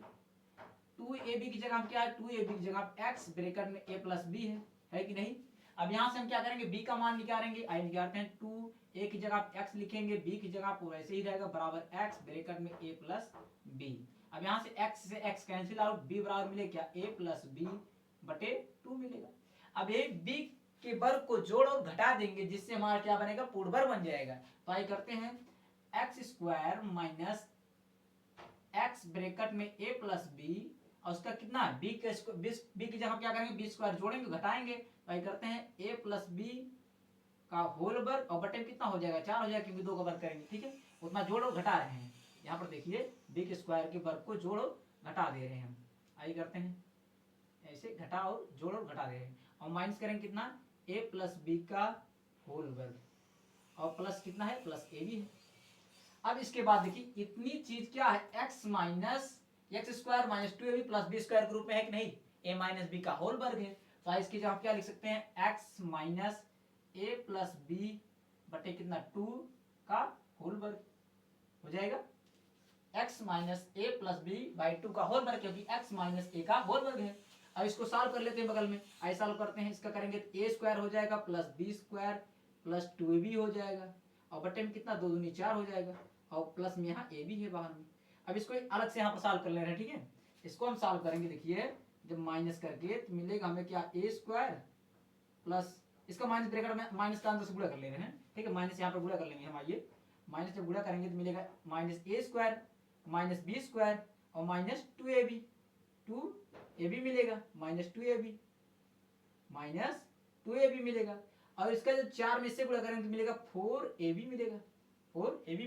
2ab की जगह क्या है 2ab की जगह एक्स ब्रैकेट में ए प्लस बी है कि नहीं। अब यहाँ से हम क्या करेंगे बी का मान निकालेंगे, आइए निकालते हैं 2 ए की जगह एक्स लिखेंगे, बी की जगह आपको वैसे ही रहेगा बराबर एक्स ब्रैकेट में ए प्लस बी। अब यहाँ से x कैंसिल आउट, b बराबर मिलेगा क्या a प्लस बी बटे 2 मिलेगा। अब ये b के वर्ग को जोड़ और घटा देंगे जिससे हमारा क्या बनेगा पूर्ण वर्ग बन जाएगा। तो आइए करते हैं x square minus x bracket में a प्लस बी और उसका कितना है b की जगह क्या करेंगे बी स्क्वायर जोड़ेंगे घटाएंगे। तो आइए करते हैं a प्लस बी का होल वर्ग और बटे में कितना हो जाएगा 4 हो जाएगा क्योंकि 2 का वर्ग करेंगे, ठीक है। उतना जोड़ और घटा रहे हैं, यहाँ पर देखिए बी के स्क्वायर के वर्ग को जोड़ और घटा दे रहे हैं हम, आइए करते हैं ऐसे घटा और जोड़ और घटा दे रहे हैं और माइनस करेंगे कितना a प्लस बी का होल वर्ग और प्लस कितना है प्लस ए बी है। अब इसके बाद देखिए इतनी चीज क्या है x minus x square minus 2ab plus b square के रूप में है कि नहीं, a माइनस बी का होल वर्ग है। तो इसकी जगह क्या लिख सकते हैं x minus a plus b बटे कितना 2 का होल वर्ग हो जाएगा x minus a plus b by 2 का होल वर्ग, क्योंकि x माइनस ए का होल वर्ग है। अब इसको सॉल्व कर लेते हैं बगल में, आई सॉल्व करते हैं, इसका करेंगे तो ए स्क्वायर हो जाएगा plus b square plus 2ab हो जाएगा, और बटे में कितना 2 दूनी 4 हो जाएगा, और प्लस में यहाँ ए भी है बाहर में। अब इसको अलग से यहाँ पर सॉल्व कर ले रहे हैं, ठीक है। इसको हम सॉल्व करेंगे, देखिए जब माइनस करके तो मिलेगा हमें क्या ए स्क्वायर प्लस, इसका माइनस ब्रैकेट में माइनस का अंदर से गुणा कर ले रहे हैं, ठीक है, माइनस यहाँ पर गुणा कर लेंगे हम। आइए माइनस जब गुणा करेंगे तो मिलेगा minus a square minus b square और माइनस 2ab मिलेगा, माइनस 2ab मिलेगा, और इसका जब 4 में से गुणा करेंगे तो मिलेगा 4ab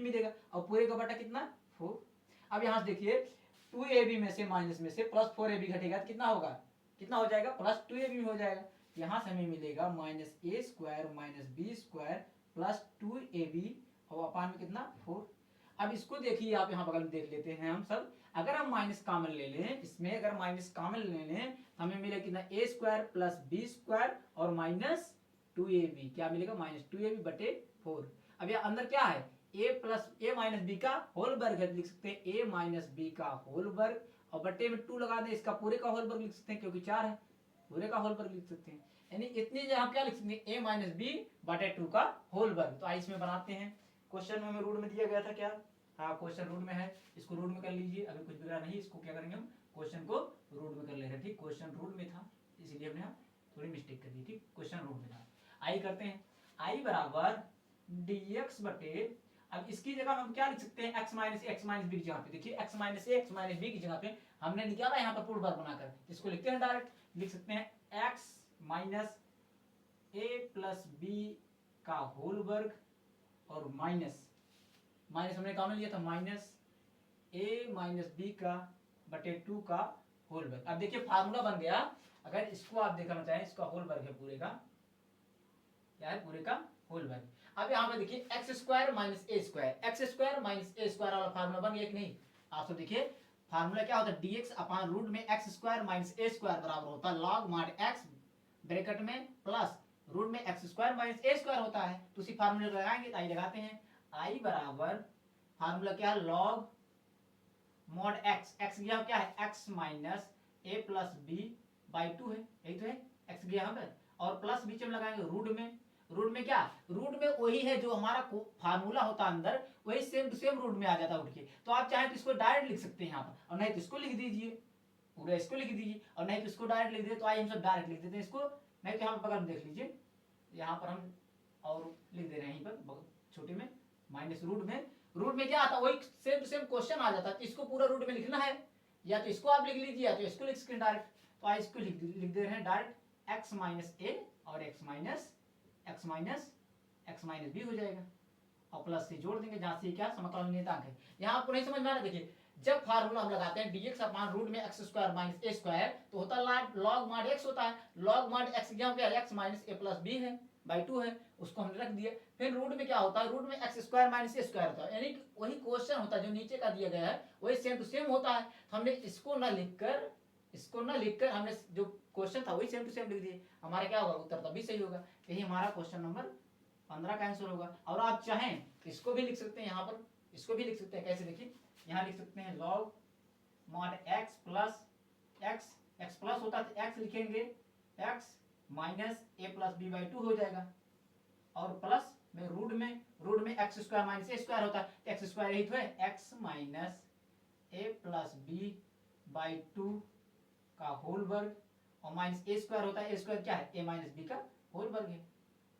मिलेगा, और पूरे का बटा कितना 4। अब यहाँ से देखिए 2ab में से प्लस 4ab घटेगा तो कितना होगा, कितना हो जाएगा प्लस 2ab हो जाएगा। यहाँ से हमें मिलेगा minus a square minus b square plus 2ab और अपान में कितना 4। अब इसको देखिए आप यहाँ बगल में देख लेते हैं हम सब, अगर हम माइनस कॉमन ले लें इसमें, अगर माइनस कॉमन ले लें हमें मिलेगा कितना ए स्क्वायर प्लस बी स्क्वायर और माइनस 2ab, क्या मिलेगा माइनस 2ab बटे 4। अब यहाँ अंदर क्या है ए माइनस बी का होल वर्ग है, लिख सकते हैं ए माइनस बी का होल वर्ग, और बटे में 2 लगा दें, इसका पूरे का होल वर्ग लिख सकते हैं क्योंकि 4 है, पूरे का होल वर्ग लिख सकते हैं, यानी इतनी जगह क्या लिख सकते हैं ए माइनस बी बटे 2 का होल वर्ग। तो आइए इसमें बनाते हैं, क्वेश्चन में हमें रूट में दिया गया था क्या, हाँ क्वेश्चन रूट में है, इसको रूट में कर लीजिए, अभी कुछ बिगड़ा नहीं, इसको क्या करेंगे हम क्वेश्चन को रूट में कर ले रहे हैं, ठीक, क्वेश्चन रूट में था इसलिए हमने थोड़ी मिस्टेक कर दी, ठीक, क्वेश्चन रूट में था। आई करते हैं, आई बराबर dx बटे, अब इसकी जगह हम क्या लिख सकते हैं x माइनस बी की जगह पे, देखिए x माइनस ए एक्स माइनस बी की जगह पे हमने निकाला यहाँ पर पूर्ण वर्ग बनाकर, इसको लिखते हैं डायरेक्ट, लिख सकते हैं x minus a plus b का होल वर्ग और माइनस हमने कॉमन लिया था माइनस ए माइनस बी का बटे 2 का होल वर्ग। अब देखिए फार्मूला बन गया, अगर इसको आप देखना चाहें, इसका होल वर्ग है पूरे का, क्या है पूरे का होल वर्ग। अब यहाँ पे देखिए x square minus a square वाला फार्मूला बन गया कि नहीं, आप सब देखिए फार्मूला क्या होता है dx अपॉन रूट में x square minus a square बराबर होता है log mod x ब्रैकेट में प्लस रूट में x square minus a square होता है, तो उसी फार्मूले को लगाएंगे, तो आई लगाते हैं, आई बराबर फार्मूला क्या है log mod x गया क्या है x minus a plus b by 2 है, यही तो है x गया यहाँ पर, और प्लस बीच में लगाएंगे रूट में क्या, रूट में वही है जो हमारा फार्मूला होता है अंदर, वही सेम टू सेम रूट में आ जाता है उठ के, तो आप चाहे तो इसको डायरेक्ट लिख सकते हैं यहाँ पर, और नहीं तो इसको लिख दीजिए, पूरा इसको लिख दीजिए, और नहीं तो इसको डायरेक्ट लिख दीजिए, तो आइए हम सब डायरेक्ट लिख देते हैं इसको, नहीं तो यहाँ पर बगल में देख लीजिए, यहाँ पर हम और लिख दे रहे हैं, यहीं पर छोटे में माइनस रूट में क्या आता है वही सेम टू सेम क्वेश्चन आ जाता है, तो इसको पूरा रूट में लिखना है, या तो इसको आप लिख लीजिए या तो इसको लिख सकते हैं डायरेक्ट, तो आइए इसको लिख दे रहे हैं डायरेक्ट एक्स माइनस ए और एक्स माइनस बी हो जाएगा, और प्लस से जोड़ देंगे जहां से क्या समाकलन नियतांक है। यहाँ आपको नहीं समझ में आ रहा, देखिए जब फार्मूला हम लगाते हैं dx अपॉन रूट में x square minus a square, तो होता है log mod x होता है, log mod x यहाँ पे x minus a plus B है बाई 2 है, उसको हमने रख दिया, फिर रूट में क्या होता है, रूट में x square minus a square होता है, यानी वही क्वेश्चन होता है जो नीचे का दिया गया है वही सेम टू सेम होता है, तो हमने इसको न लिखकर हमने जो क्वेश्चन था वही सेम टू सेम लिख दिए, हमारा क्या होगा उत्तर तभी सही होगा, यही हमारा क्वेश्चन नंबर 15 का आंसर होगा। और आप चाहें इसको भी लिख सकते हैं, यहाँ पर इसको भी लिख सकते हैं, कैसे देखिए यहाँ लिख सकते हैं log mod x plus x plus होता है तो x लिखेंगे x minus a plus b by 2 हो जाएगा, और प्लस में रूट में x square minus a square होता है, एक्स स्क्वायर यही तो है x minus a plus b by 2 का होल वर्ग, और माइनस ए स्क्वायर होता है, ए स्क्वायर क्या है ए माइनस बी का होल वर्ग है,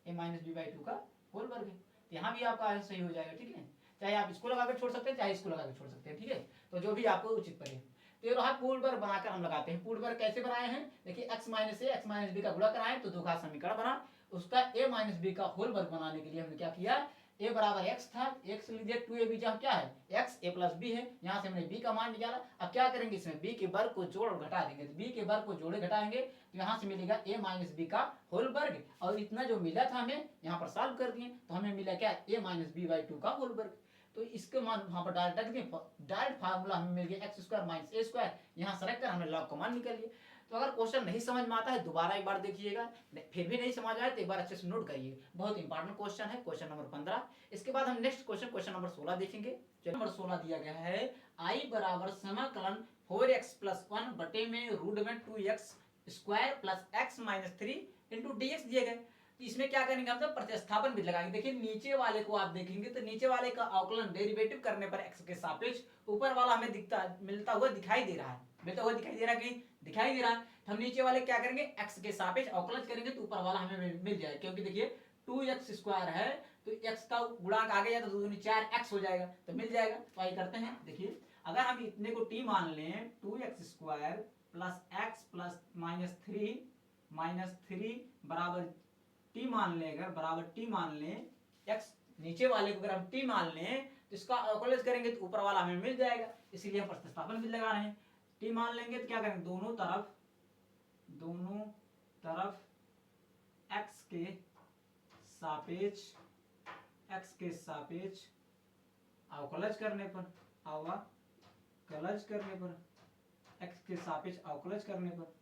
ए माइनस बी बाई 2 का होल वर्ग है, तो यहाँ भी आपका आंसर सही हो जाएगा, ठीक है, चाहे आप इसको लगाकर छोड़ सकते हैं चाहे इसको लगाकर छोड़ सकते हैं, ठीक है, तो जो भी आपको उचित पड़े। तो ये रहा पूर्ण वर्ग बनाकर हम लगाते हैं, पूर्ण वर्ग कैसे बनाए हैं, देखिए x माइनस ए एक्स माइनस बी का गुणा कराएं तो 2 घात समीकरण बना, उसका a माइनस बी का होल वर्ग बनाने के लिए हमने क्या किया, a बराबर x था, x लीजिए 2ab जहाँ क्या है x a प्लस बी है, यहाँ से हमने b का मान निकाला, अब क्या करेंगे इसमें b के वर्ग को जोड़ और घटा देंगे, तो b के वर्ग को जोड़े घटाएंगे तो यहाँ से मिलेगा a माइनस बी का होल वर्ग, और इतना जो मिला था हमें यहाँ पर सॉल्व कर दिए तो हमें मिला क्या a माइनस बी बाई 2 का होल वर्ग, तो इसके मान वहां पर डायरेक्ट रख दिए, डायरेक्ट फार्मूला हमें मिल गया x square minus a square, यहाँ से रखकर हमने लॉग का मान निकाल लिया। तो अगर क्वेश्चन नहीं समझ में आता है दोबारा एक बार देखिएगा, फिर भी नहीं समझ आए तो एक बार अच्छे से नोट करिए, बहुत इंपॉर्टेंट क्वेश्चन है, क्वेश्चन नंबर 15। इसके बाद हम नेक्स्ट क्वेश्चन नंबर 16 देखेंगे। नंबर 16 दिया गया है I बराबर समाकलन 4x प्लस 1 बटे में रूट में 2x square plus x minus 3 into dx दिए गए। इसमें क्या करेंगे हम सब प्रतिस्थापन भी लगाएंगे। देखिए नीचे वाले को आप देखेंगे तो नीचे वाले का अवकलन डेरिवेटिव करने पर x के सापेक्ष ऊपर वाला हमें मिलता हुआ दिखाई दे रहा है, मिलता हुआ दिखाई दे रहा है कि दिखाई दे रहा है। तो हम नीचे वाले क्या करेंगे x के सापेक्ष अवकलन करेंगे तो ऊपर वाला हमें मिल जाएगा, क्योंकि देखिए 2x स्क्वायर है तो x का गुणांक आगे जाए तो 2 4x हो जाएगा तो मिल जाएगा। तो आइए करते हैं। देखिए अगर हम इतने को t मान लें 2x square plus x plus minus three बराबर t मान लें, अगर बराबर t मान लें, x नीचे वाले को अगर हम t मान लें तो इसका अवकलन करेंगे तो ऊपर वाला हमें मिल जाएगा, इसीलिए हम प्रतिस्थापन भी लगा रहे हैं। t मान लेंगे तो क्या करेंगे, दोनों तरफ x के सापेक्ष अवकलज करने पर x के सापेक्ष अवकलज करने पर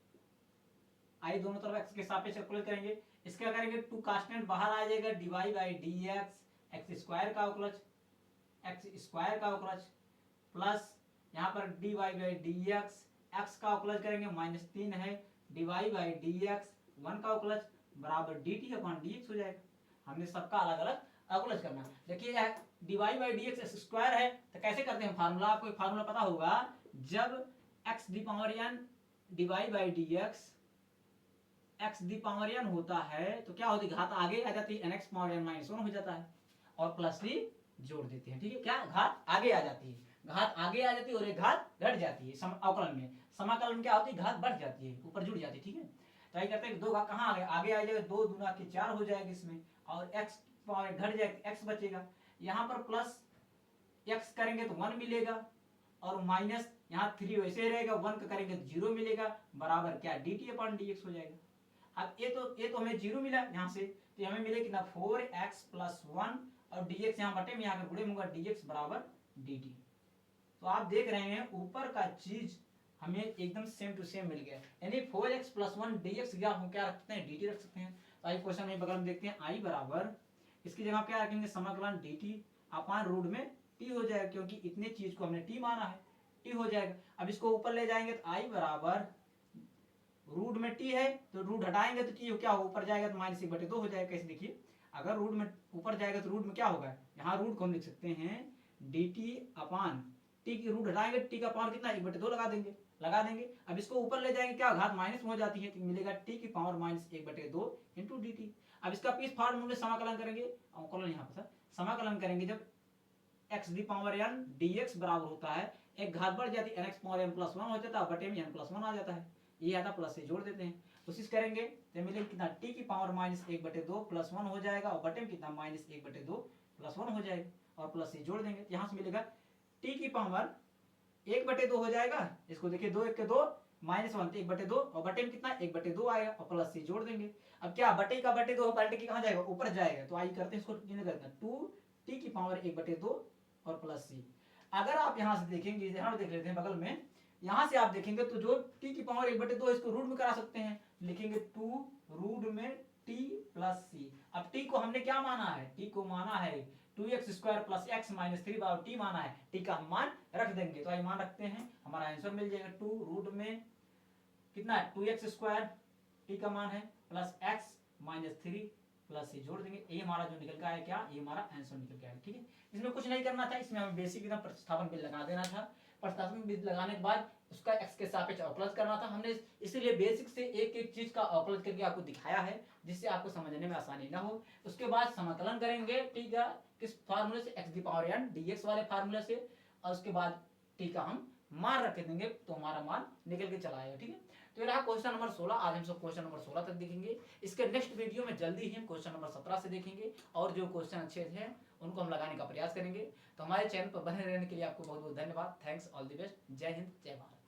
आई दोनों तरफ x के सापेक्ष अवकलज करेंगे। इसका करेंगे 2 कांस्टेंट बाहर आ जाएगा, dy by dx x square का अवकलज प्लस यहाँ पर dy बाई dx x का अवकलज करेंगे माइनस 3 है, dy बाई dx 1 का अवकलज बराबर dt अपॉन dx हो जाएगा। हमने सबका अलग अलग अवकलज करना। देखिए dy by dx x square है तो कैसे करते हैं फार्मूला, आपको एक फार्मूला पता होगा, जब x the power n dy by dx x the power n होता है तो क्या होती है, घात आगे आ जाती है, nx पावर n माइनस 1 हो जाता है और प्लस भी जोड़ देते हैं। ठीक है, क्या घात आगे आ जाती है, और एक घात घट जाती है। अवकलन में समाकलन में क्या होती है, घात बढ़ जाती है, ऊपर जुड़ जाती है। ठीक है, तो यही करते हैं, दो घात कहाँ आगे आ जाएगा, 2 दूना के 4 हो जाएगा इसमें, और x पावर घट जाएगा, x बचेगा। यहाँ पर प्लस x करेंगे तो 1 मिलेगा और माइनस यहाँ 3 वैसे रहेगा, 1 का करेंगे तो 0 मिलेगा बराबर क्या dt अपॉन dx हो जाएगा। अब ये तो हमें 0 मिला यहाँ से, तो हमें मिले कितना 4x प्लस 1 और dx यहाँ बटे में यहाँ गुणे में होगा dx बराबर dt। तो आप देख रहे हैं ऊपर का चीज हमें एकदम सेम टू सेम मिल गया, यानी 4x प्लस 1 dx हम क्या रख सकते हैं, dt रख सकते हैं। तो आई क्वेश्चन में बगल में देखते हैं, i बराबर इसकी जगह क्या रखेंगे, समाकलन dt अपॉन रूट में t हो जाएगा, क्योंकि इतने चीज को हमने t माना है, t हो जाएगा। अब इसको ऊपर ले जाएंगे तो i बराबर रूट में t है तो रूट हटाएंगे तो t क्या होगा, ऊपर जाएगा तो माइनस 1/2 हो जाएगा। कैसे देखिए, अगर रूट में ऊपर जाएगा तो रूट में क्या होगा, यहाँ रूट को हम लिख सकते हैं dt अपॉन t की रूट हटाएंगे, t का पावर कितना 1/2 लगा देंगे। अब इसको ऊपर ले जाएंगे, क्या घात माइनस में हो जाती है तो मिलेगा t की पावर माइनस 1/2 इंटू dt। अब इसका पीस फार्मूले समाकलन करेंगे, अवकलन यहाँ पर समाकलन करेंगे, जब x the power n dx बराबर होता है, एक घात बढ़ जाती है, nx पावर n प्लस 1 हो जाता है, बटे में n प्लस 1 आ जाता है, ये आता प्लस से जोड़ देते हैं, कोशिश करेंगे तो मिलेगा कितना t की पावर माइनस 1/2 प्लस 1 हो जाएगा और बटे में कितना माइनस 1/2 प्लस 1 हो जाएगा और प्लस से जोड़ देंगे, यहाँ से मिलेगा t की पावर 1/2 हो जाएगा। इसको देखिए 2 1 के 2 माइनस 1 1/2 और बटे में कितना 1/2 आएगा और प्लस से जोड़ देंगे। अब क्या बटे का बटे 2 बटे की कहाँ जाएगा, ऊपर जाएगा, तो आइए करते हैं इसको, करते हैं 2t की पावर 1/2 और प्लस c। अगर आप यहाँ से देखेंगे, यहाँ देख लेते हैं बगल में, यहाँ से आप देखेंगे तो जो t की पावर 1/2 इसको रूट में करा सकते हैं, लिखेंगे 2 रूट में t प्लस c। अब t को हमने क्या माना है, t को माना है 2x square plus x minus 3 बार t माना है, t का मान रख देंगे, तो आई मान रखते हैं, हमारा आंसर मिल जाएगा 2 रूट में कितना है 2x स्क्वायर t का मान है प्लस x माइनस 3 प्लस से जोड़ देंगे, ये हमारा जो निकल का है क्या, ये हमारा आंसर निकल के आएगा। ठीक है, इसमें कुछ नहीं करना था, इसमें हमें बेसिक एकदम प्रतिस्थापन बिल लगा देना था। प्रतिस्थापन बिल लगाने के बाद उसका x के सापेक्ष अवकलज करना था। हमने इसीलिए बेसिक से एक एक चीज का अवकलज करके आपको दिखाया है, जिससे आपको समझने में आसानी ना हो। उसके बाद समाकलन करेंगे t का किस फार्मूले से, x the power n dx वाले फार्मूले से, और उसके बाद t का हम मान रख देंगे तो हमारा मान निकल के चला आएगा। ठीक है, तो ये रहा क्वेश्चन नंबर 16। आज हम सब क्वेश्चन नंबर 16 तक देखेंगे। इसके नेक्स्ट वीडियो में जल्दी ही हम क्वेश्चन नंबर 17 से देखेंगे, और जो क्वेश्चन अच्छे हैं उनको हम लगाने का प्रयास करेंगे। तो हमारे चैनल पर बने रहने के लिए आपको बहुत बहुत धन्यवाद। थैंक्स, ऑल द बेस्ट, जय हिंद, जय भारत।